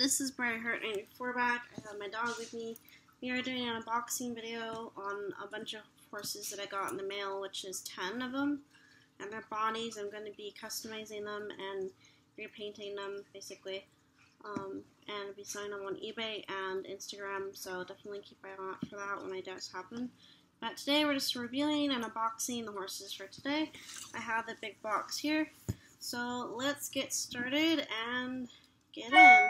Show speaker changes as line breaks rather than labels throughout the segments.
This is Breyer 94 back. I have my dog with me. We are doing an unboxing video on a bunch of horses that I got in the mail, which is 10 of them. And their bodies, I'm going to be customizing them and repainting them, basically. And I'll be selling them on eBay and Instagram, so definitely keep an eye out for that when it does happen. But today we're just revealing and unboxing the horses for today. I have the big box here. So let's get started and get in.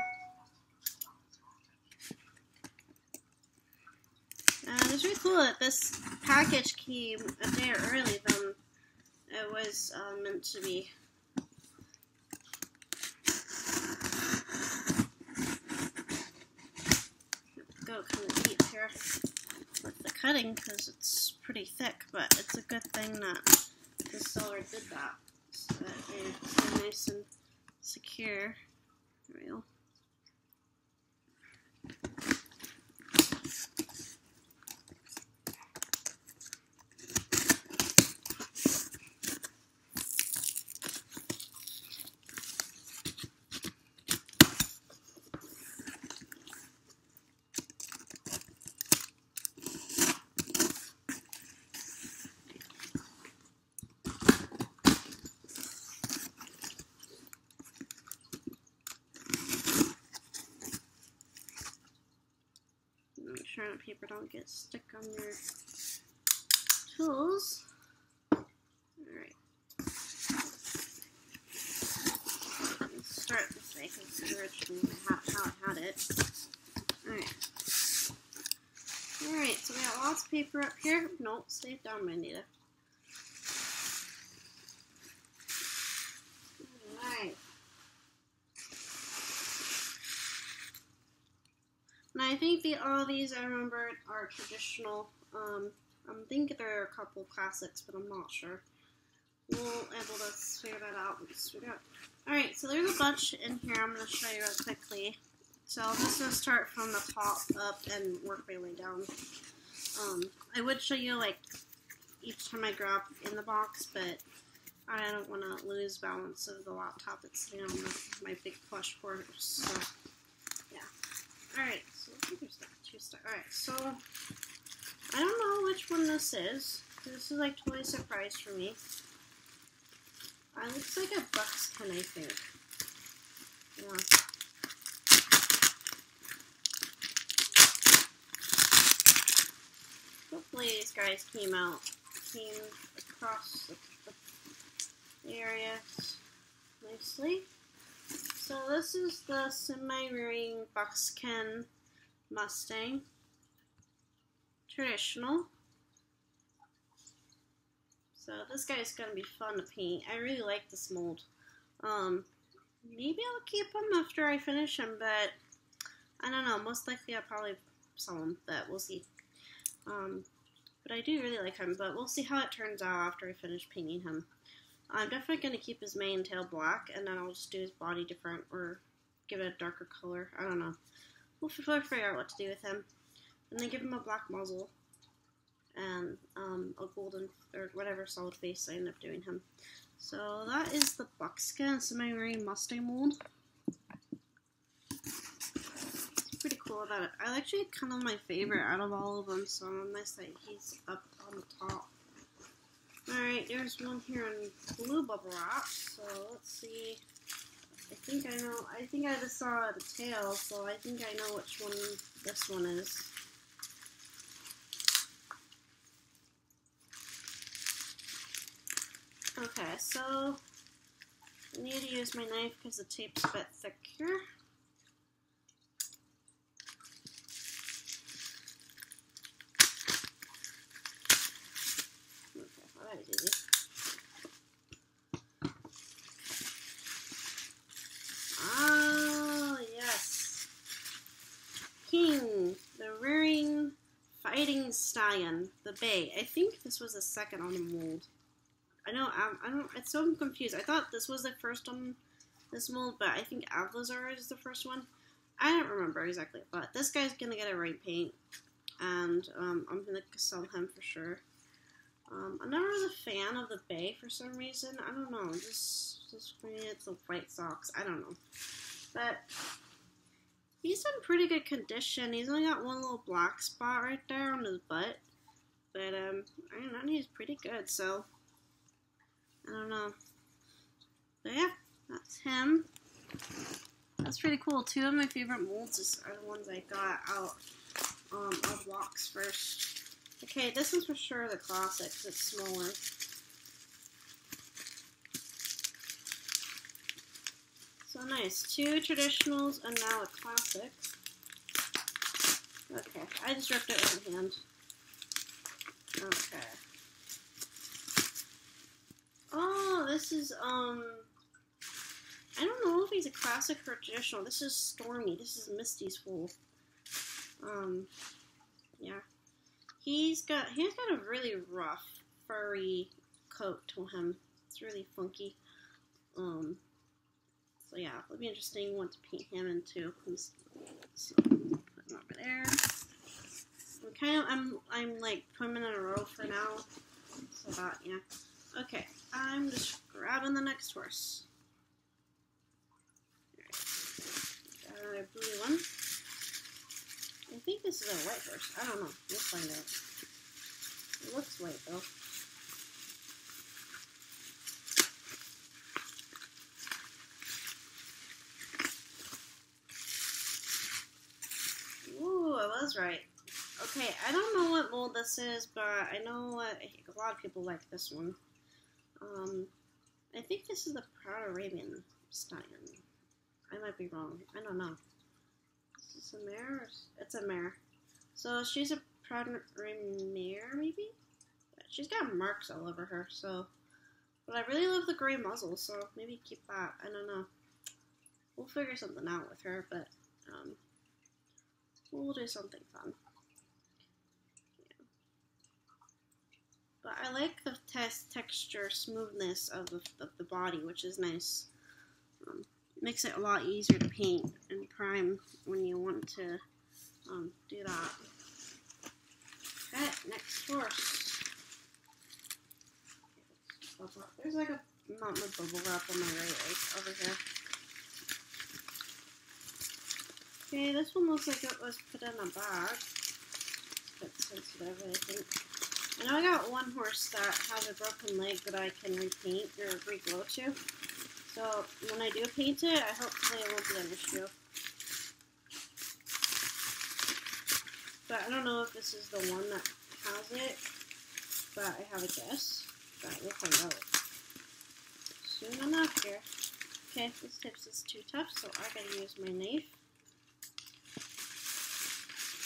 It's really cool that this package came a day early than it was meant to be. Go kind of deep here with the cutting because it's pretty thick, but it's a good thing that the seller did that so that it's nice and secure. There we go. Make sure the paper don't get stuck on your tools. Alright. Let's start this way because it's originally how it had it. Alright. Alright, so we got lots of paper up here. No, stay down, Mandita. Alright. And I think all these I remember are traditional. I think there are a couple classics, but I'm not sure. We'll be able to figure that out once we go. Alright, so there's a bunch in here I'm going to show you real quickly. So I'm just going to start from the top up and work my way down. I would show you like each time I grab in the box, but I don't want to lose balance of the laptop that's sitting on my big plush horse. So yeah. Alright, so I think there's like 2 stars. Alright, so I don't know which one this is. This is like totally a surprise for me. It looks like a buckskin, I think. Yeah. Hopefully these guys came across the areas nicely. So this is the semi-rearing buckskin Mustang. Traditional. So this guy's going to be fun to paint. I really like this mold. Maybe I'll keep him after I finish him, but I don't know. Most likely I'll probably sell him, but we'll see. But I do really like him, but we'll see how it turns out after I finish painting him. I'm definitely going to keep his mane and tail black, and then I'll just do his body different, or give it a darker color. I don't know. We'll figure out what to do with him. And then give him a black muzzle, and a golden, or whatever solid face I end up doing him. So that is the buckskin semi-marine Mustang mold. It's pretty cool about it. I actually kind of my favorite out of all of them, so I'm nice that he's up on the top. Alright, there's one here in blue bubble wrap, so let's see. I think I know, I think I just saw the tail, so I think I know which one this one is. Okay, so I need to use my knife because the tape's a bit thick here. Okay, well that was easy. Oh, yes. King, the rearing fighting stallion, the bay. I think this was the second on the mold. I know, it's so confused. I thought this was the first on this mold, but I think Avlazar is the first one. I don't remember exactly, but this guy's gonna get a right paint, and I'm gonna sell him for sure. I'm not really a fan of the bay for some reason. I don't know. Just for me, it's the White Sox. I don't know. But He's in pretty good condition. He's only got one little black spot right there on his butt. But, I don't know, he's pretty good, so, I don't know. But yeah, that's him. That's pretty cool. Two of my favorite molds are the ones I got out of Walks first. Okay, this one's for sure the classic, 'cause it's smaller. So nice. Two traditionals and now a classic. Okay, I just ripped it with my hand. Okay. Oh, this is, I don't know if he's a classic or traditional. This is Stormy. This is Misty's fool. Yeah. He's got a really rough, furry coat to him. It's really funky. So yeah, it'll be interesting what to paint him into. So put him over there. I'm like putting them in a row for now. So that, yeah. Okay, I'm just grabbing the next horse. Got another blue one. I think this is a white horse. I don't know. We'll find out. It looks white though. Ooh, I was right. Okay, I don't know what mold this is, but I know a lot of people like this one. I think this is the Proud Arabian Stallion. I might be wrong. I don't know. Is this a mare? It's a mare. So she's a Proud Arabian mare, maybe? She's got marks all over her, so. But I really love the gray muzzle, so maybe keep that. I don't know. We'll figure something out with her, but we'll do something fun. But I like the texture, smoothness of the body, which is nice. Makes it a lot easier to paint and prime when you want to do that. Okay, next horse. There's like a mountain of bubble wrap on my right over here. Okay, this one looks like it was put in a bag. It's a bit sensitive, I think. I know I got one horse that has a broken leg that I can repaint or re-glow to. So when I do paint it, hopefully it won't be an issue. But I don't know if this is the one that has it, but I have a guess. But we'll find out soon enough here. Okay, this tips is too tough, so I gotta use my knife.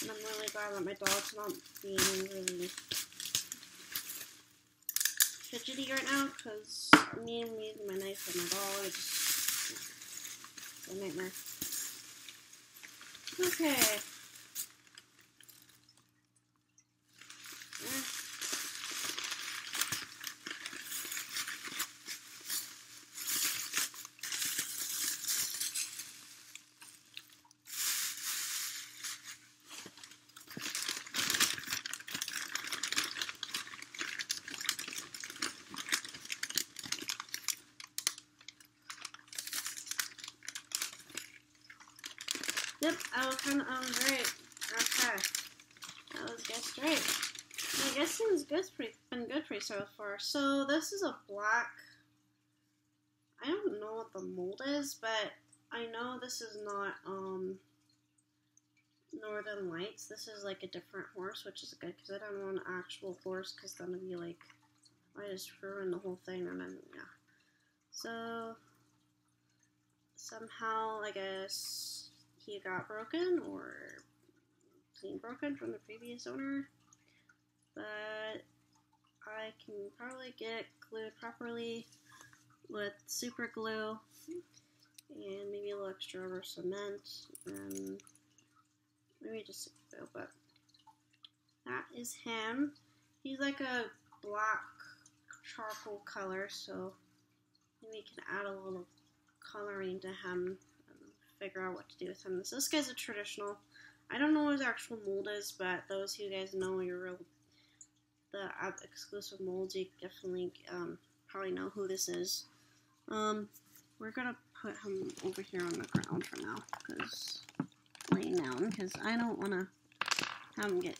And I'm really glad that my dog's not being really fidgety right now, because me and using my knife and my dog is just a nightmare. Okay. Yep, I was right. Okay. That was guessed right. My guessing is been good for you so far. So this is a black. I don't know what the mold is, but I know this is not Northern Lights. This is like a different horse, which is good because I don't want an actual horse because then it'd be like I just ruined the whole thing and then yeah. So somehow I guess he got broken or clean broken from the previous owner, but I can probably get it glued properly with super glue and maybe a little extra rubber cement and maybe just glue, but that is him. He's like a black charcoal color, so maybe we can add a little coloring to him. Figure out what to do with him. This guy's a traditional. I don't know what his actual mold is, but those who you guys know the exclusive molds, you definitely probably know who this is. We're gonna put him over here on the ground for now because laying down because I don't want to have them get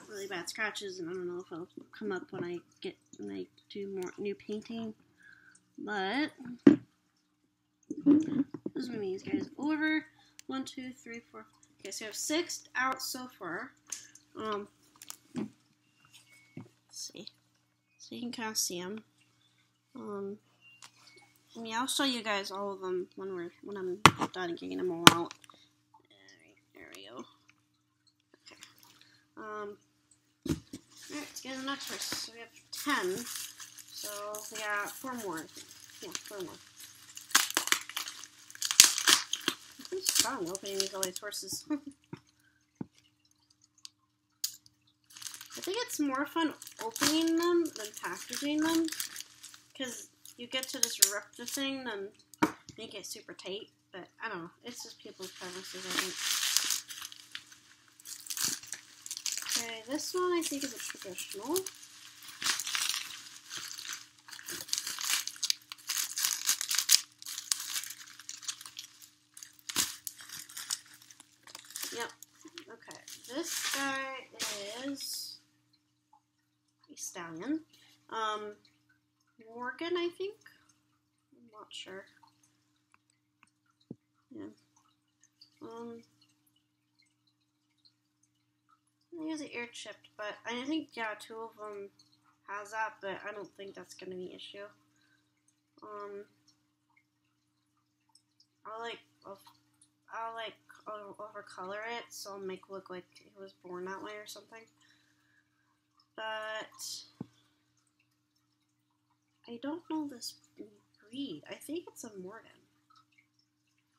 really bad scratches, and I don't know if it'll come up when I do more new painting. But let's move these guys over. 1, 2, 3, 4. Okay, so we have 6 out so far. Let's see, so you can kind of see them. Yeah, I'll show you guys all of them when I'm done getting them all out. There we go. Okay. Alright, let's get the next first. So we have 10. So we got 4 more, I think. Yeah, 4 more. I'm pretty strong opening all these horses. I think it's more fun opening them than packaging them, because you get to just rip the thing and make it super tight, but I don't know, it's just people's preferences, I think. Okay, this one I think is a traditional. Yep, okay, this guy is a stallion. Morgan, I think? I'm not sure. Yeah. I think it's ear chipped, but I think, yeah, 2 of them has that, but I don't think that's going to be an issue. I'll overcolor it, so I'll make it look like it was born that way or something. But I don't know this breed. I think it's a Morgan.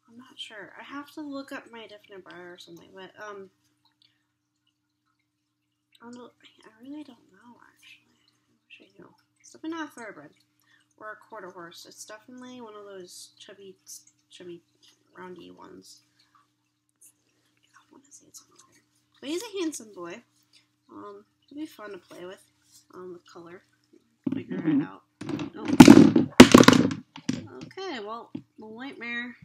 I'm not sure. I have to look up my different Breyer or something, but I really don't know, actually. I wish I knew. It's definitely not a thoroughbred or a quarter horse. It's definitely one of those chubby, roundy ones. I want to say it's a Morgan. But he's a handsome boy. It'll be fun to play with color. Figure it out. Oh. Okay, well, the white mare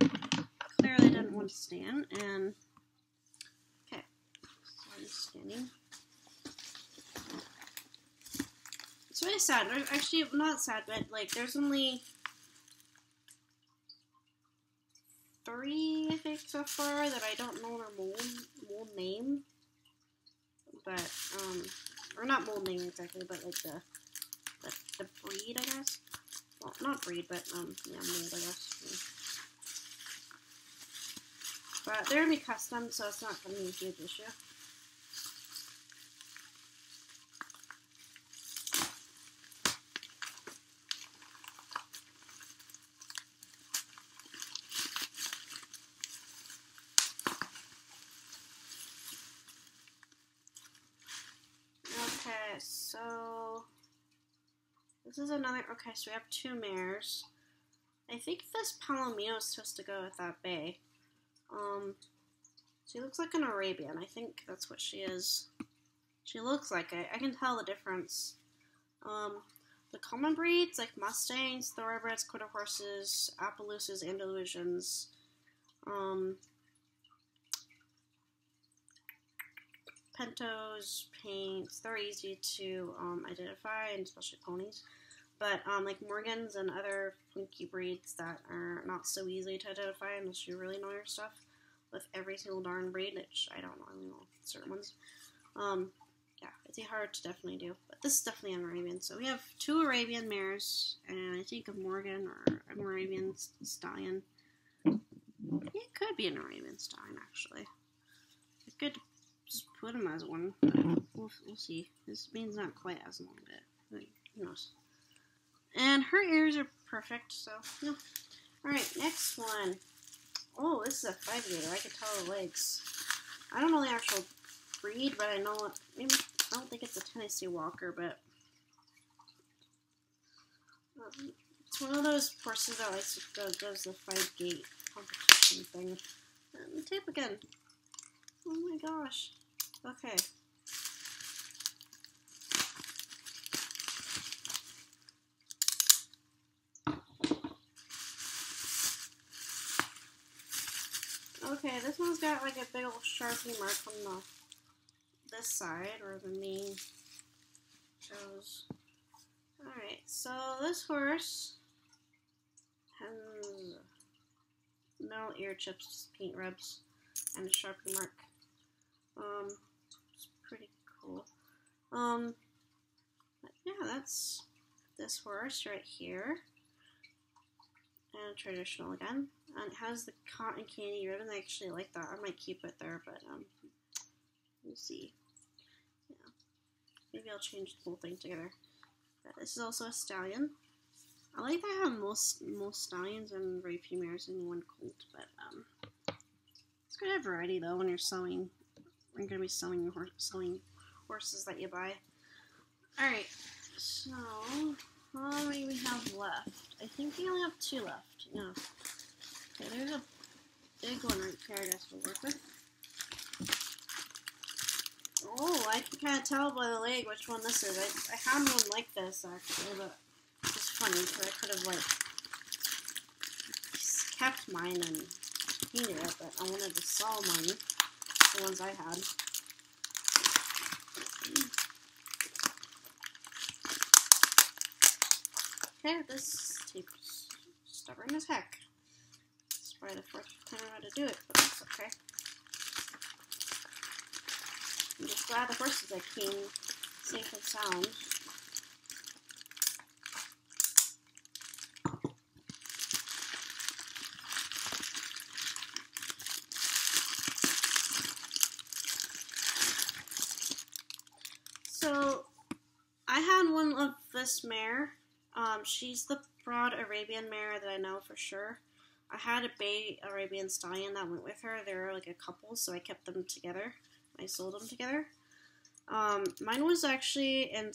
clearly didn't want to stand, and okay, so I'm standing. It's really sad. Actually, not sad, but like there's only 3, I think, so far that I don't know their mold name, but or not mold name exactly, but like the breed, I guess. Well, not breed, but yeah, mold, I guess. Yeah. But they're gonna be custom, so it's not gonna be a huge issue. Okay, so this is another. Okay, so we have 2 mares. I think this Palomino is supposed to go with that bay. She looks like an Arabian. I think that's what she is. She looks like it. I can tell the difference. The common breeds, like Mustangs, Thoroughbreds, Quarter Horses, Appaloosas, Andalusians, Pintos, Paints, they're easy to identify, and especially ponies. But like Morgans and other funky breeds that are not so easy to identify unless you really know your stuff, with every single darn breed, which I don't know, certain ones. Yeah, it's hard to definitely do, but this is definitely an Arabian. So we have 2 Arabian mares, and I think a Morgan or an Arabian stallion. It could be an Arabian stallion, actually. I could just put him as one, but we'll see. His mane's not quite as long, but who knows. And her ears are perfect, so, yeah. Alright, next one. Oh, this is a 5-gator. I can tell the legs. I don't know the actual breed, but I know it. Maybe, I don't think it's a Tennessee Walker, but it's one of those horses that likes to does the 5-gate competition thing. And tape again. Oh my gosh. Okay. Okay, this one's got like a big old Sharpie mark on this side where the mane goes. Alright, so this horse has no ear chips, just paint rubs and a Sharpie mark. It's pretty cool. But yeah, that's this horse right here. And traditional again. And it has the cotton candy ribbon. I actually like that. I might keep it there, but we'll see. Yeah. Maybe I'll change the whole thing together. But this is also a stallion. I like that I have most stallions and very few mares in one colt, but it's good to have variety though when you're sewing. When you're gonna be sewing horses that you buy. Alright, so how many we have left? I think we only have 2 left. Yeah. Okay, there's a big one right here I guess we'll work with. Oh, I can kind of tell by the leg which one this is. I had one like this actually, but it's funny because I could have like kept mine and painted it, but I wanted to sell mine, the ones I had. Okay, this tape is stubborn as heck. It's probably the first time I had to do it, but that's okay. I'm just glad the horses that came safe and sound. So, I had one of this mare. She's the broad Arabian mare that I know for sure. I had a bay Arabian stallion that went with her. They were like a couple, so I kept them together. I sold them together. Mine was actually in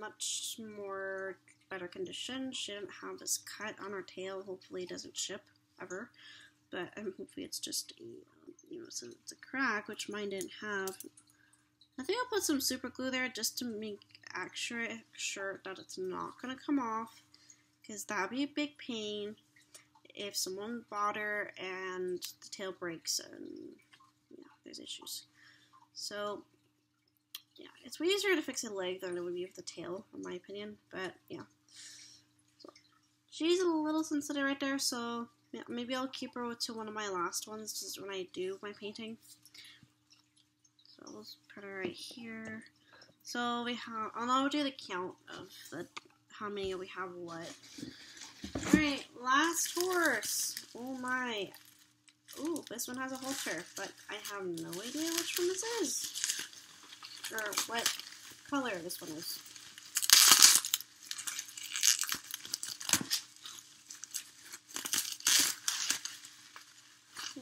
much more better condition. She didn't have this cut on her tail. Hopefully it doesn't ship ever. But hopefully it's just a, so it's a crack, which mine didn't have. I think I'll put some super glue there just to make sure that it's not going to come off, because that would be a big pain if someone bought her and the tail breaks and yeah, there's issues. So yeah, it's way easier to fix a leg than it would be with the tail, in my opinion, but yeah. So she's a little sensitive right there, so yeah, maybe I'll keep her to one of my last ones just when I do my painting. So let's put her right here. So we have, I'll do the count of how many we have what. Alright, last horse. Oh my. Ooh, this one has a halter, but I have no idea which one this is. Or what color this one is.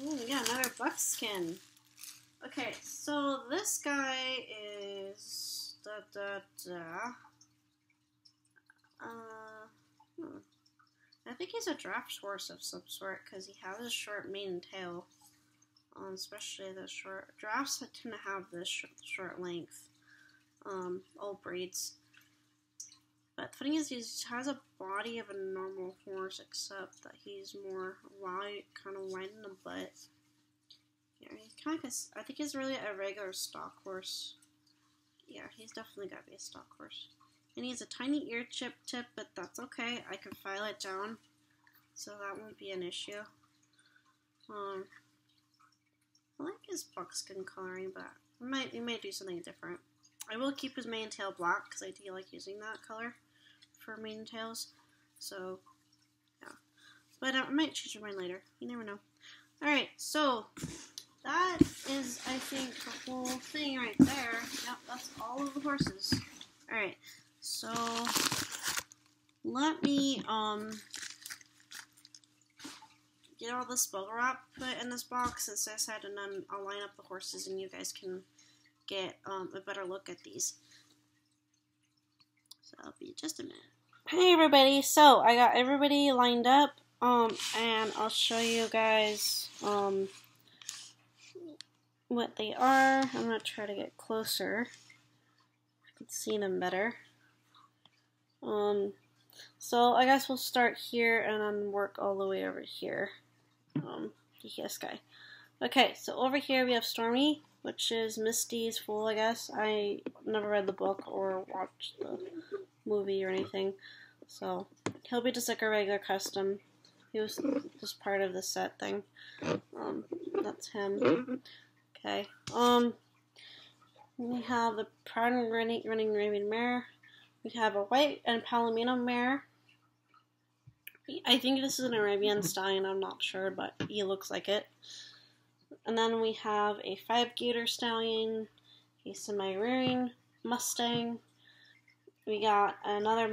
Ooh, yeah, another buckskin. Okay, so this guy is I think he's a draft horse of some sort because he has a short mane and tail. Especially the short drafts tend to have this short length. All breeds. But the thing is, he has a body of a normal horse, except that he's more wide, kind of wide in the butt. Yeah, he's kind of, I think he's really a regular stock horse. Yeah, he's definitely got to be a stock horse. And he has a tiny ear chip tip, but that's okay. I can file it down, so that won't be an issue. I like his buckskin coloring, but we might do something different. I will keep his mane and tail black, because I do like using that color for mane and tails. So, yeah. But I might change my mind later. You never know. Alright, so that is, I think, the whole thing right there. Yep, that's all of the horses. Alright, so let me get all this bubble wrap put in this box as I said, and then I'll line up the horses and you guys can get a better look at these. So I'll be just a minute. Hey everybody, so I got everybody lined up, and I'll show you guys what they are. I'm gonna try to get closer. I can see them better. So I guess we'll start here and then work all the way over here. This guy. Okay, so over here we have Stormy, which is Misty's fool, I guess. I never read the book or watched the movie or anything, so he'll be just like a regular custom. He was just part of the set thing. That's him. Okay. We have the proud and running Raven mare. We have a white and Palomino mare. I think this is an Arabian stallion, I'm not sure, but he looks like it. And then we have a 5-gator stallion, a semi-rearing Mustang. We got another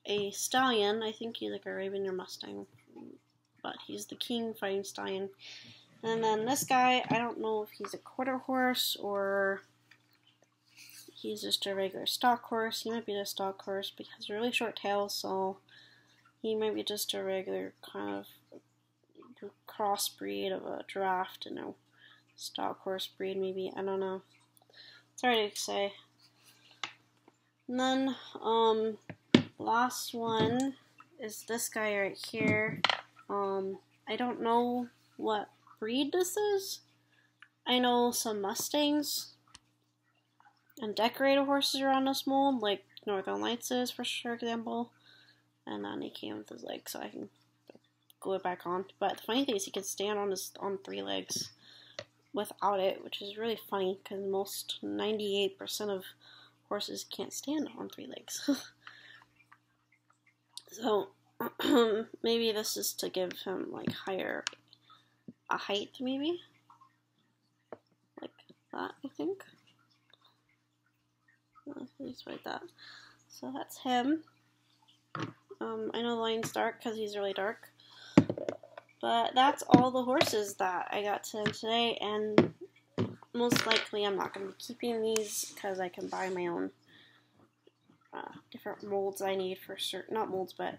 a stallion. I think he's like a Arabian or Mustang, but he's the king fighting stallion. And then this guy, I don't know if he's a quarter horse or he's just a regular stock horse. He might be a stock horse because really short tails, so he might be just a regular kind of crossbreed of a giraffe and a stock horse breed, maybe. I don't know. It's hard to say. And then, last one is this guy right here. I don't know what breed this is. I know some Mustangs and decorated horses are on this mold, like Northern Lights is, for sure, example. And then he came with his legs, so I can glue it back on. But the funny thing is he can stand on 3 legs without it, which is really funny, because most 98% of horses can't stand on 3 legs. So, maybe this is to give him, like, a height, maybe? Like that, I think. Just like that. So that's him. I know the line's dark because he's really dark. But that's all the horses that I got today, and most likely I'm not going to be keeping these because I can buy my own different molds I need for certain, not molds, but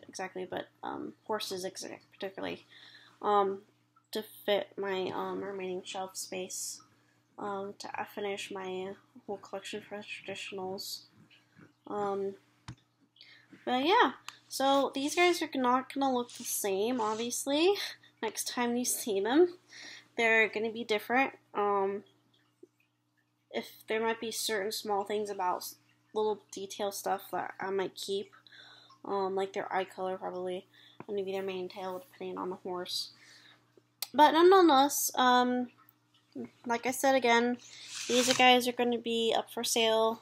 exactly, but horses particularly, to fit my remaining shelf space, to finish my whole collection for traditionals. But yeah, so these guys are not going to look the same, obviously, next time you see them. They're going to be different. If there might be certain small things about little detail stuff that I might keep, like their eye color probably, and maybe their mane and tail depending on the horse. But nonetheless, like I said again, these guys are going to be up for sale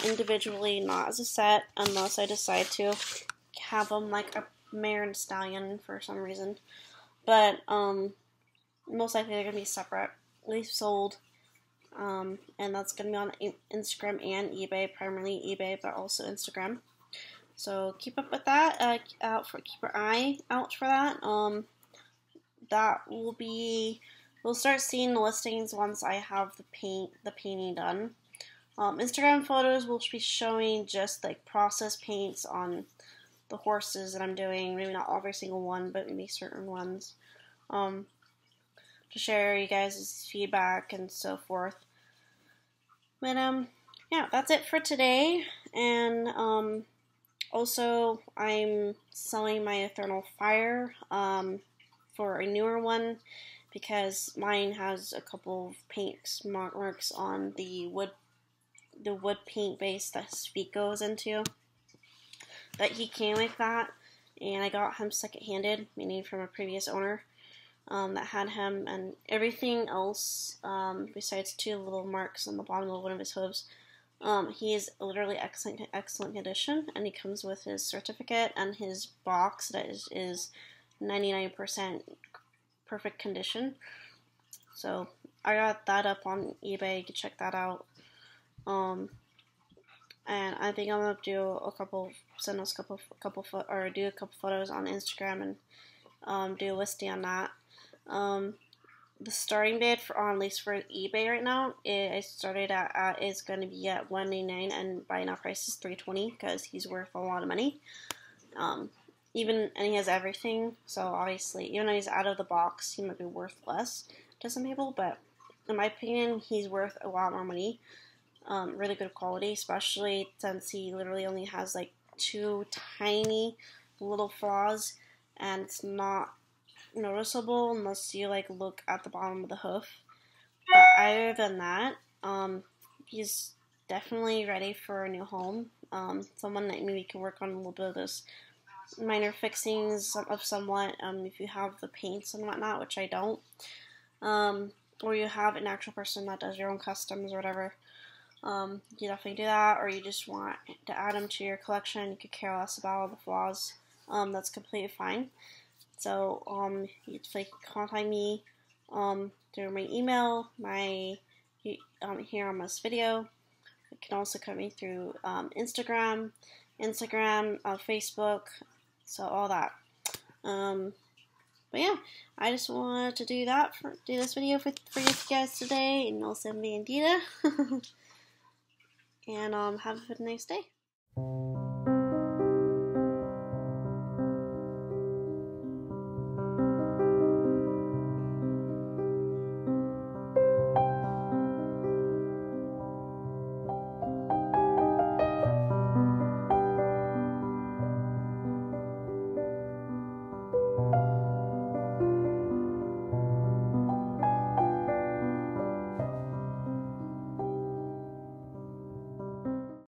individually, not as a set, unless I decide to have them like a mare and stallion for some reason. But most likely they're going to be separately sold, and that's going to be on Instagram and eBay, primarily eBay, but also Instagram. So keep up with that. Keep your eye out for that. That will be. We'll start seeing the listings once I have the painting done. Instagram photos will be showing just like process paints on the horses that I'm doing. Maybe not every single one, but maybe certain ones. To share you guys' feedback and so forth. But yeah, that's it for today. And also I'm selling my Eternal Fire for a newer one, because mine has a couple of paint marks on the wood paint base that his feet goes into. But he came like that, and I got him second-handed, meaning from a previous owner that had him, and everything else besides 2 little marks on the bottom of one of his hooves. He is literally excellent condition, and he comes with his certificate and his box that is 99% perfect condition. So I got that up on eBay. You can check that out. And I think I'm gonna do send us a couple do a couple photos on Instagram and do a listing on that. The starting bid for at least for eBay right now, I started at is going to be at $199, and buy now price is $320 because he's worth a lot of money. And he has everything, so obviously, even though he's out of the box, he might be worth less to some people, but in my opinion, he's worth a lot more money. Really good quality, especially since he literally only has like 2 tiny little flaws, and it's not noticeable unless you like look at the bottom of the hoof. But other than that, he's definitely ready for a new home. Someone that maybe can work on a little bit of those minor fixings of somewhat, if you have the paints and whatnot, which I don't, or you have an actual person that does your own customs or whatever, you definitely do that, or you just want to add them to your collection, you could care less about all the flaws, that's completely fine. So, you can contact me, through my email, here on this video. You can also contact me through, Instagram, Facebook, so all that. But yeah, I just wanted to do this video for you guys today, and also me and Dita. And have a nice day.